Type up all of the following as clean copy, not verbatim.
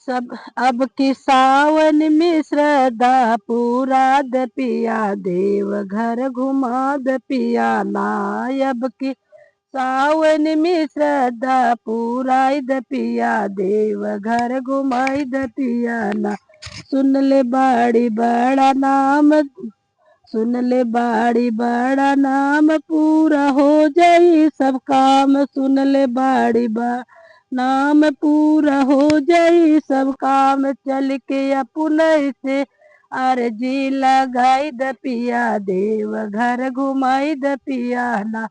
सब अब की सावन में श्रद्धा पूरा द पिया, देव घर घुमा द पिया ना। अब की सावन में श्रद्धा पूराई द पिया, देव घर घुमाई द पिया ना। सुन ले बाड़ी बड़ा नाम, सुन ले बाड़ी बड़ा नाम, पूरा हो जाई सब काम। सुन ले बाड़ी बड़ा नाम, पूरा हो जाई सब काम। चल के अपने से अर्जी लगाई द पिया, देव घर घुमाई द पिया ना।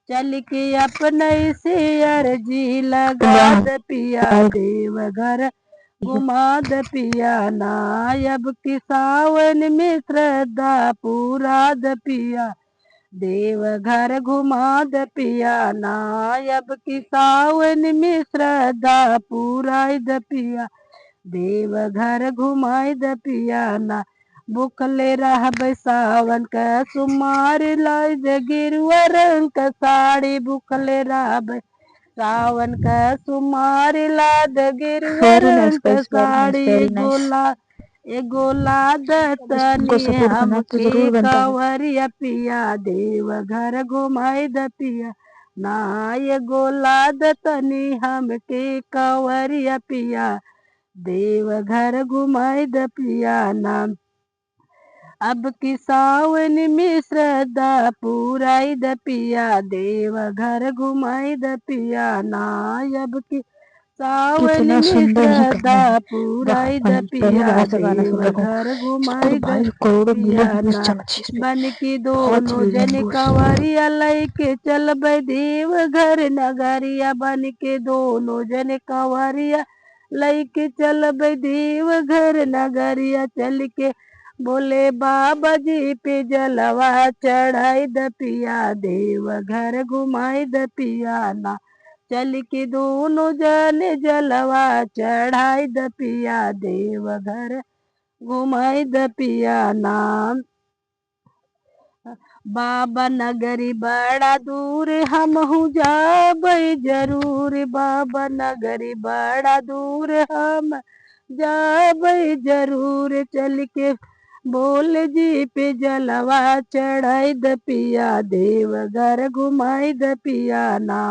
चल के अपने से अर्जी लगा द पिया, देव घर घुमा द पिया ना। अब की सावन में श्रद्धा पूरा द पिया, देव घर घुमा द पिया ना। अब की सावन में श्रद्धा पूराई द पिया, देव घर घुमाई द पिया ना। बुखले रहब सावन का सुमार लाई द गिरुआ रंग का साड़ी। बुखले रहब सावन का सुमार ला द गिरुआ Very nice रंग का guys, very nice, sari. very nice. एगो ला अब इस फिल्म को दतनी सपोर्ट करना तो हमके जरूर बनता है। कवरिया पिया, देव घर घुमाई द पिया ना। एगो ला दतनी हमके कवरिया पिया, देव घर घुमाई द पिया ना। अब की सावन में श्रद्धा पूराई द पिया, देव घर घुमाई द पिया ना। अब की सावन कितना में सुंदर ही गाना है। श्रद्धा वाह पूराई द भाई, पहली पिया, बार ऐसा गाना सुन देव रहा हूँ। घर इस पर घुमाई द भाई करोड़ों पिया मिलियन व्यूज ना। जाना चाहिए इस पे। बन की बहुत दोनों मिलियन जन व्यूज। कंवरिया लैके चलबै देव घर नगरिया। बन के दोनों जन कंवरिया लैके चलबै देव घर नगरिया। चल के बोले बाबा जी पे जलवा चढ़ाई द पिया, देव घर घुमाई द पिया ना। चल के दोनों जन जलवा चढ़ाई द पिया, देव घर घुमाई द पिया नाम। बाबा नगरी बड़ा दूर हमहू जाबै जरूर। बाबा नगरी बड़ा दूर हम जाबै जरूर। चल के बोल जी पे जलवा चढ़ाई द पिया, देव घर घुमाई द पिया ना।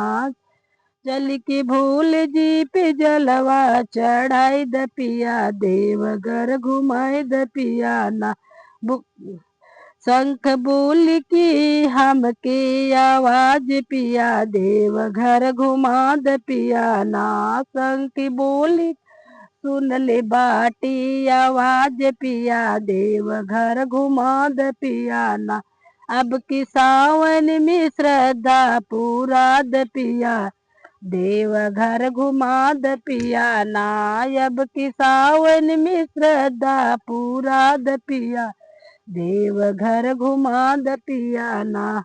चल के भोल जी पे जलवा चढ़ाई द पिया, देव घर घुमाई द पिया ना। शंख बोल की हमके आवाज पिया, देव घर घुमा द पिया ना। शंख बोल सुन ले बाटी आवाज पिया, देव घर घुमा द पिया ना। अब की सावन में श्रद्धा पूरा द पिया, देव घर घुमा द पिया ना। अब की सावन में श्रद्धा पूरा द पिया, देव घर घुमा द पिया ना।